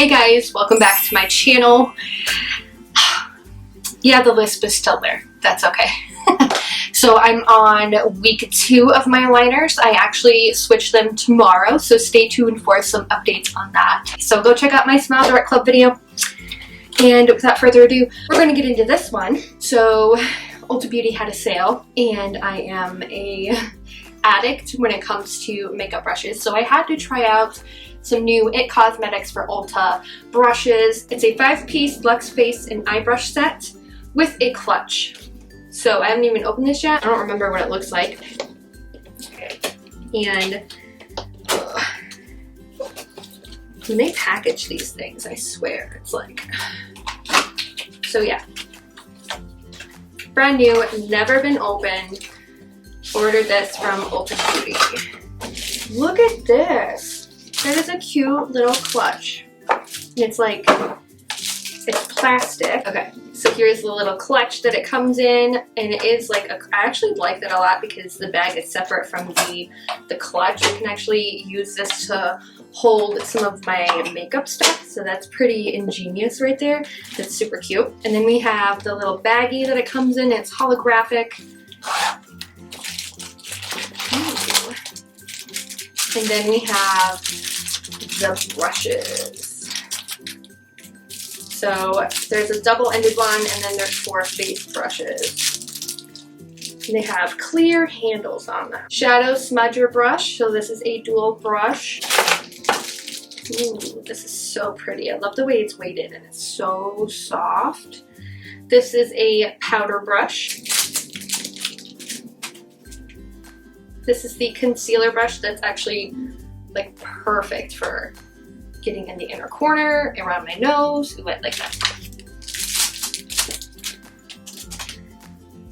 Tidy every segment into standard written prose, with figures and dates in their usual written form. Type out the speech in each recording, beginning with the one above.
Hey guys, welcome back to my channel. Yeah, the lisp is still there. That's okay. So I'm on week 2 of my liners. I actually switched them tomorrow, so stay tuned for some updates on that. So go check out my Smile Direct Club video. And without further ado, we're going to get into this one. So Ulta Beauty had a sale, and I am a addict when it comes to makeup brushes. So I had to try out some new IT Cosmetics for Ulta brushes. It's a 5-piece Luxe Face and Eye Brush set with a clutch. So I haven't even opened this yet. I don't remember what it looks like. And when they package these things, I swear, it's like... So yeah. Brand new, never been opened. Ordered this from Ulta Beauty. Look at this. That is a cute little clutch. It's like, it's plastic. Okay, so here's the little clutch that it comes in, and it is like, I actually like that a lot because the bag is separate from the clutch. I can actually use this to hold some of my makeup stuff, so that's pretty ingenious right there. That's super cute. And then we have the little baggie that it comes in. It's holographic. Ooh. And then we have the brushes. So there's a double-ended one, and then there's 4 face brushes. And they have clear handles on them. Shadow Smudger brush. So this is a dual brush. Ooh, this is so pretty. I love the way it's weighted, and it's so soft. This is a powder brush. This is the concealer brush that's actually like perfect for getting in the inner corner, around my nose, like that.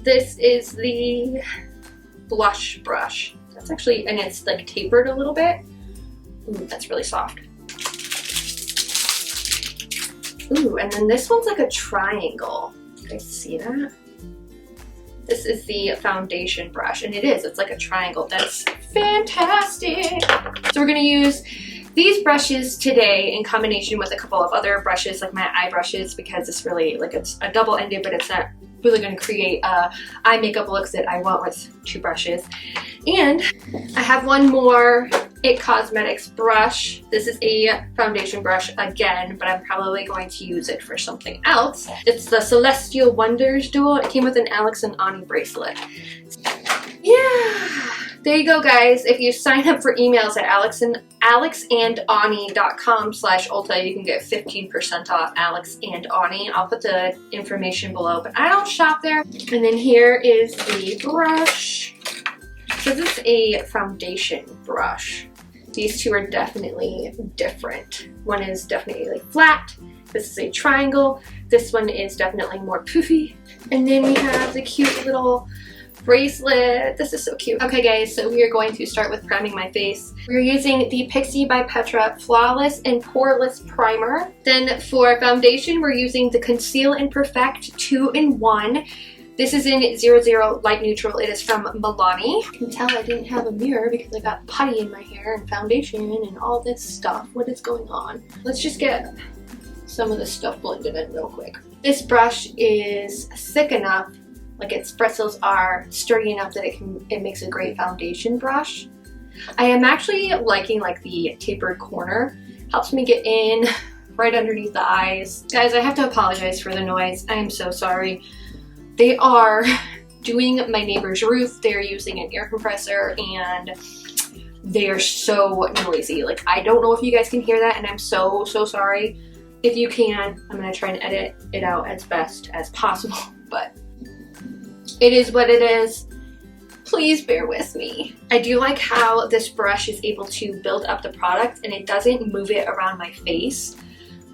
This is the blush brush. That's actually, and it's like tapered a little bit. Ooh, that's really soft. Ooh, and then this one's like a triangle. You guys see that? This is the foundation brush, and it's like a triangle. That's fantastic. So we're gonna use these brushes today in combination with a couple of other brushes, like my eye brushes, because it's really, like, it's a double-ended, but it's not really gonna create eye makeup looks that I want with 2 brushes. And I have one more IT Cosmetics brush. This is a foundation brush again, but I'm probably going to use it for something else. It's the Celestial Wonders Duo. It came with an Alex and Ani bracelet. Yeah, there you go, guys. If you sign up for emails at alexandani.com/Ulta, you can get 15% off Alex and Ani. I'll put the information below, but I don't shop there. And then here is the brush. So this is a foundation brush. These two are definitely different. One is definitely like flat. This is a triangle. This one is definitely more poofy. And then we have the cute little bracelet. This is so cute. Okay guys, so we are going to start with priming my face. We're using the Pixi by Petra Flawless and Poreless Primer. Then for foundation, we're using the Conceal and Perfect 2-in-1. This is in 00 Light Neutral. It is from Milani. You can tell I didn't have a mirror because I got putty in my hair and foundation and all this stuff. What is going on? Let's just get some of this stuff blended in real quick. This brush is thick enough, like its bristles are sturdy enough that it makes a great foundation brush. I am actually liking like the tapered corner. Helps me get in right underneath the eyes. Guys, I have to apologize for the noise. I am so sorry. They are doing my neighbor's roof. They're using an air compressor, and they are so noisy. Like, I don't know if you guys can hear that, and I'm so sorry. If you can, I'm gonna try and edit it out as best as possible, but it is what it is. Please bear with me. I do like how this brush is able to build up the product, and it doesn't move it around my face,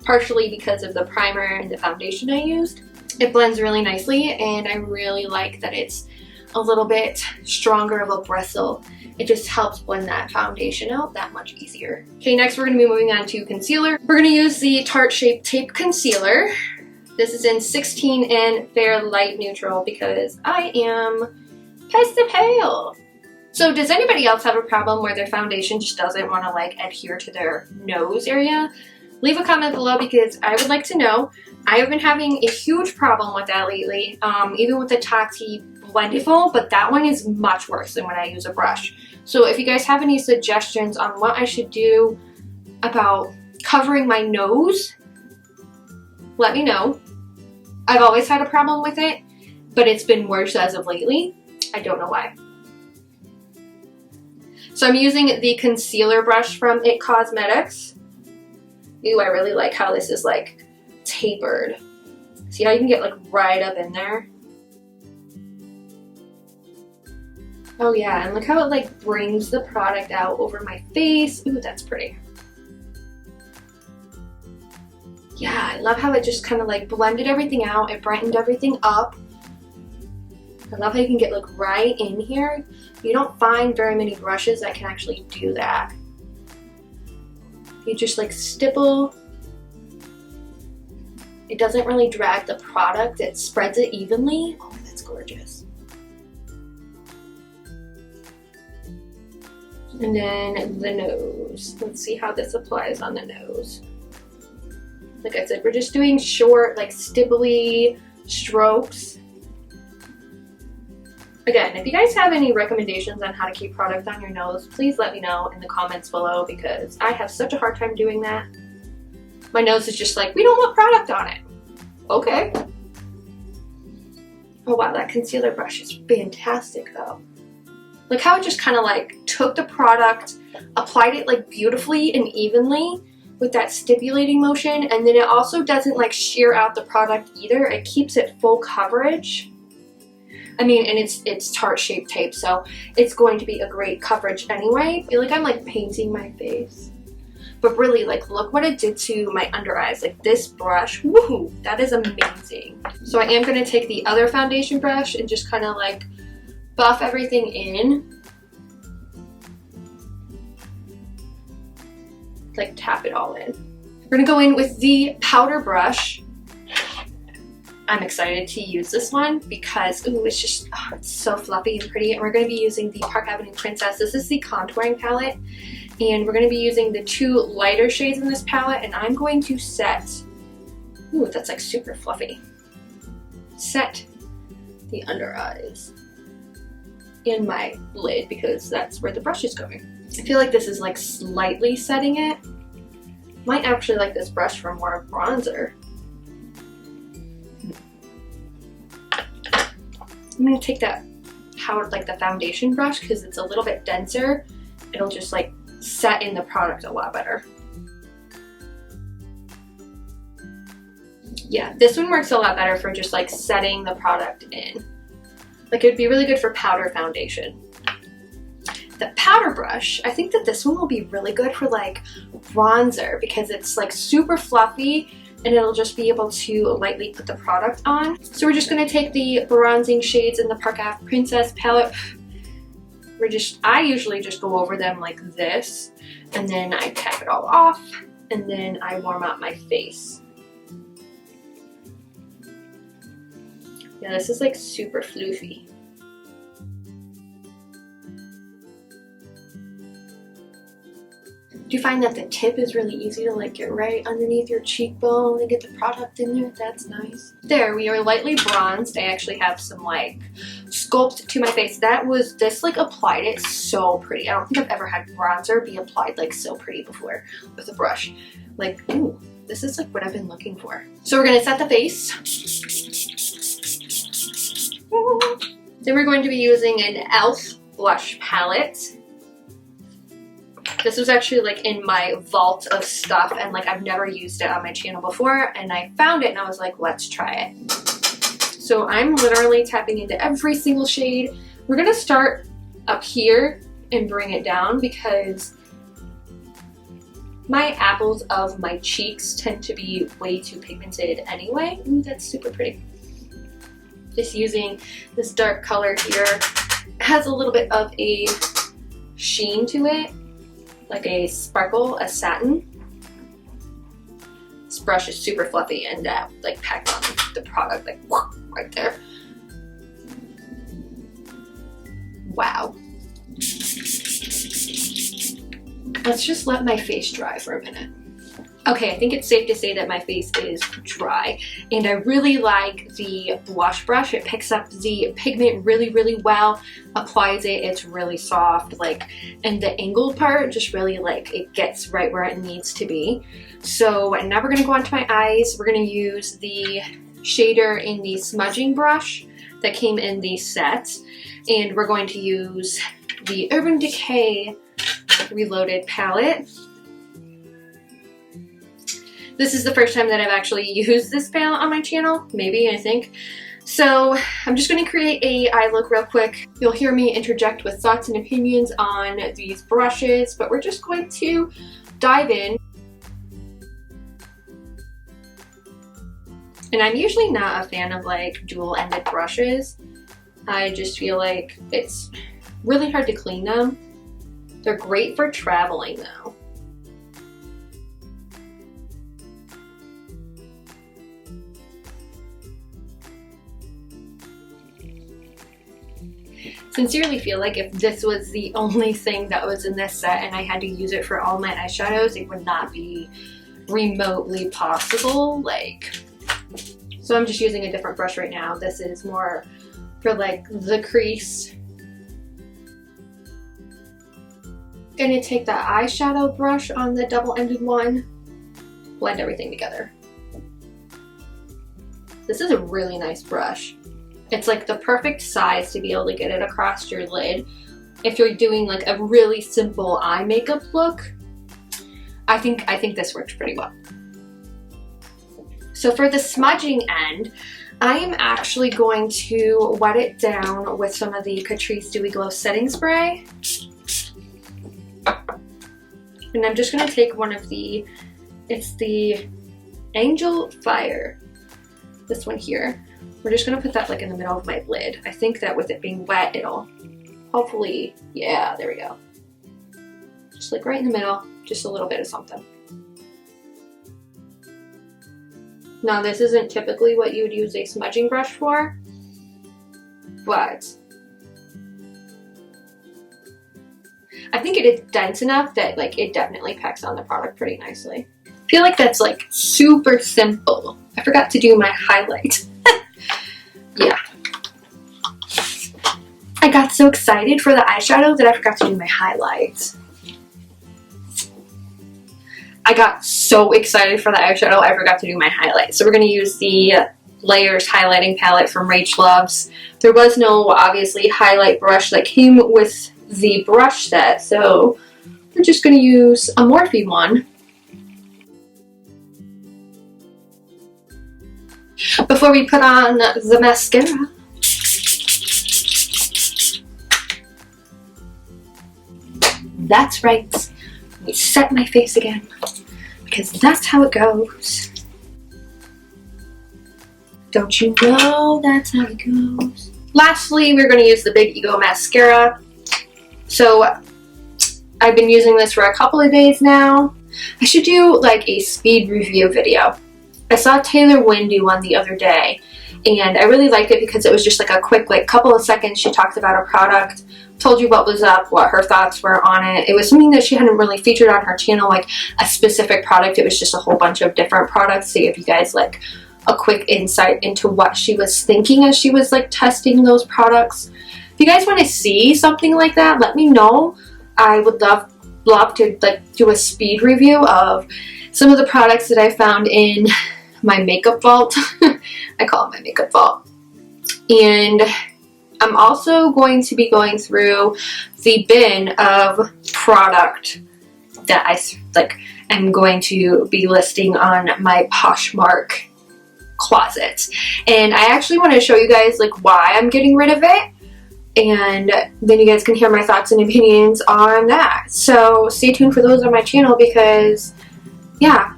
partially because of the primer and the foundation I used. It blends really nicely, and I really like that it's a little bit stronger of a bristle. It just helps blend that foundation out that much easier. Okay, next we're going to be moving on to concealer. We're going to use the Tarte Shape Tape Concealer. This is in 16 and Fair Light Neutral because I am pastel pale. So does anybody else have a problem where their foundation just doesn't want to like adhere to their nose area? leave a comment below because I would like to know. I have been having a huge problem with that lately, even with the Tarte Blendiful, but that one is much worse than when I use a brush. So if you guys have any suggestions on what I should do about covering my nose, let me know. I've always had a problem with it, but it's been worse as of lately. I don't know why. So I'm using the concealer brush from IT Cosmetics. Ooh, I really like how this is like tapered. See how you can get like right up in there? Oh yeah, and look how it like brings the product out over my face. Ooh, that's pretty. Yeah, I love how it just kind of like blended everything out. It brightened everything up. I love how you can get like right in here. You don't find very many brushes that can actually do that. You just like stipple. It doesn't really drag the product. It spreads it evenly. Oh, that's gorgeous. And then the nose. Let's see how this applies on the nose. Like I said, we're just doing short, like stipply strokes. Again, if you guys have any recommendations on how to keep product on your nose, please let me know in the comments below because I have such a hard time doing that. My nose is just like, we don't want product on it. Okay. Oh wow, that concealer brush is fantastic though. Look how it just kind of like took the product, applied it like beautifully and evenly with that stipulating motion, and then it also doesn't like shear out the product either. It keeps it full coverage. I mean, and it's Tarte Shape Tape, so it's going to be a great coverage anyway. I feel like I'm like painting my face. But really, like, look what it did to my under eyes. Like this brush, woohoo, that is amazing. So I am going to take the other foundation brush and just kind of like buff everything in. Like tap it all in. We're going to go in with the powder brush. I'm excited to use this one because, ooh, it's just, oh, it's so fluffy and pretty. And we're going to be using the Park Avenue Princess. This is the contouring palette. And we're going to be using the two lighter shades in this palette. And I'm going to set, ooh, that's like super fluffy. Set the under eyes in my lid because that's where the brush is going. I feel like this is like slightly setting it. Might actually like this brush for more bronzer. I'm going to take that powder, like the foundation brush, because it's a little bit denser. It'll just like set in the product a lot better. Yeah, this one works a lot better for just like setting the product in. Like it would be really good for powder foundation. The powder brush, I think that this one will be really good for like bronzer because it's like super fluffy and it'll just be able to lightly put the product on. So we're just gonna take the bronzing shades in the Park Ave Princess palette. I usually just go over them like this, and then I tap it all off, and then I warm up my face. Yeah, this is like super floofy. Do you find that the tip is really easy to like get right underneath your cheekbone and get the product in there? That's nice. There, we are lightly bronzed. I actually have some like sculpt to my face. This like applied it so pretty. I don't think I've ever had bronzer be applied like so pretty before with a brush. Like, ooh, this is like what I've been looking for. So we're gonna set the face. Then we're going to be using an e.l.f. blush palette. This was actually like in my vault of stuff and like I've never used it on my channel before, and I found it and I was like, let's try it. So I'm literally tapping into every single shade. We're gonna start up here and bring it down because my apples of my cheeks tend to be way too pigmented anyway. Ooh, that's super pretty. Just using this dark color here. It has a little bit of a sheen to it, like a sparkle, a satin. This brush is super fluffy and like packed on the product like right there. Wow. Let's just let my face dry for a minute. Okay, I think it's safe to say that my face is dry, and I really like the blush brush. It picks up the pigment really, really well, applies it, it's really soft, like, and the angled part just really, like, it gets right where it needs to be. So now we're gonna go on to my eyes. We're gonna use the shader in the smudging brush that came in the set, and we're going to use the Urban Decay Reloaded palette. This is the first time that I've actually used this palette on my channel, maybe, I think. So I'm just going to create a eye look real quick. You'll hear me interject with thoughts and opinions on these brushes, but we're just going to dive in. And I'm usually not a fan of like dual-ended brushes. I just feel like it's really hard to clean them. They're great for traveling though. Sincerely feel like if this was the only thing that was in this set and I had to use it for all my eyeshadows, it would not be remotely possible. Like, so I'm just using a different brush right now. This is more for like the crease. Gonna take that eyeshadow brush on the double-ended one, blend everything together. This is a really nice brush. It's like the perfect size to be able to get it across your lid. If you're doing like a really simple eye makeup look, I think this works pretty well. So for the smudging end, I am actually going to wet it down with some of the Catrice Dewy Glow setting spray. And I'm just gonna take one of the, it's the Angel Fire, this one here. We're just gonna put that like in the middle of my lid. I think that with it being wet, it'll hopefully, yeah, there we go. Just like right in the middle, just a little bit of something. Now this isn't typically what you would use a smudging brush for, but I think it is dense enough that like it definitely packs on the product pretty nicely. I feel like that's like super simple. I forgot to do my highlight. Yeah. I got so excited for the eyeshadow that I forgot to do my highlights. I got so excited for the eyeshadow, I forgot to do my highlights. So we're going to use the Layers highlighting palette from RachhLoves. There was no, obviously, highlight brush that came with the brush set, so we're just going to use a Morphe one. Before we put on the mascara. That's right. We set my face again, because that's how it goes. Don't you know that's how it goes? Lastly, we're going to use the Big Ego mascara. So I've been using this for a couple of days now. I should do like a speed review video. I saw Taylor Wynn do one the other day, and I really liked it because it was just like a quick, like, couple of seconds. She talked about a product, told you what was up, what her thoughts were on it. It was something that she hadn't really featured on her channel, like a specific product. It was just a whole bunch of different products to give you guys like a quick insight into what she was thinking as she was like testing those products. If you guys want to see something like that, let me know. I would love to like do a speed review of some of the products that I found in my makeup vault. I call it my makeup vault. And I'm also going to be going through the bin of product that I like am going to be listing on my Poshmark closet. And I actually want to show you guys like why I'm getting rid of it. And then you guys can hear my thoughts and opinions on that. So stay tuned for those on my channel because, yeah,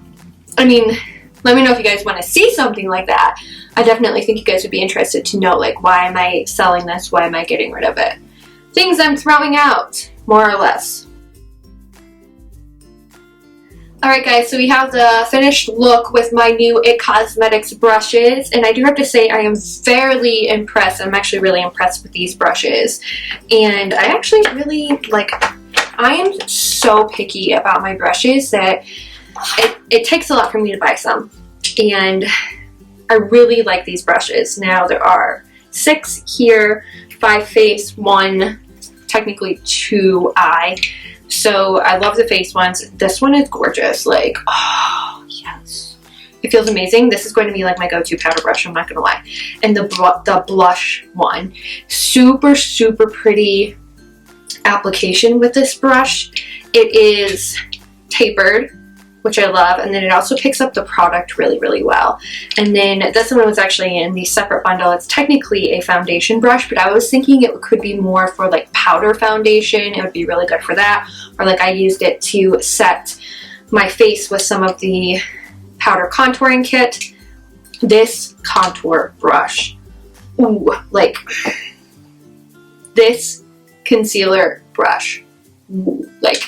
I mean, let me know if you guys want to see something like that. I definitely think you guys would be interested to know, like, why am I selling this? Why am I getting rid of it? Things I'm throwing out, more or less. Alright guys, so we have the finished look with my new IT Cosmetics brushes, and I do have to say I am fairly impressed. I'm actually really impressed with these brushes, and I actually really, like, I am so picky about my brushes that it takes a lot for me to buy some, and I really like these brushes. Now there are 6 here, 5 face, 1, technically 2 eye. So I love the face ones. This one is gorgeous. Like, oh yes, it feels amazing. This is going to be like my go-to powder brush, I'm not gonna lie. And the blush one, super pretty application with this brush. It is tapered, which I love, and then it also picks up the product really well. And then this one was actually in the separate bundle. It's technically a foundation brush, but I was thinking it could be more for like powder foundation. It would be really good for that, or like I used it to set my face with some of the powder contouring kit. This contour brush, ooh, like this concealer brush, ooh, like,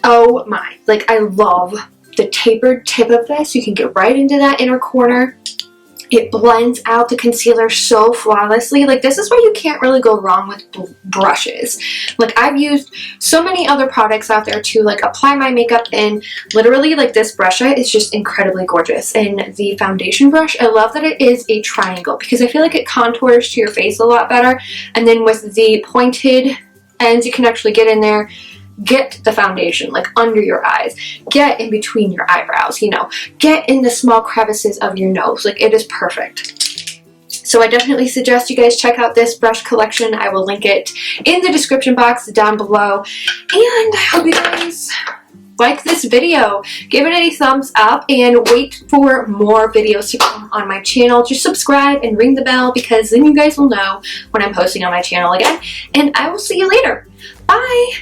oh my, like I love the tapered tip of this. You can get right into that inner corner. It blends out the concealer so flawlessly. Like, this is why you can't really go wrong with brushes. Like, I've used so many other products out there to like apply my makeup in. Literally, like, this brush is just incredibly gorgeous. And the foundation brush, I love that it is a triangle because I feel like it contours to your face a lot better. And then with the pointed ends, you can actually get in there, get the foundation like under your eyes, get in between your eyebrows, you know, get in the small crevices of your nose. Like, it is perfect. So I definitely suggest you guys check out this brush collection. I will link it in the description box down below. And I hope you guys like this video. Give it a thumbs up and wait for more videos to come on my channel. Just subscribe and ring the bell because then you guys will know when I'm posting on my channel again. And I will see you later. Bye!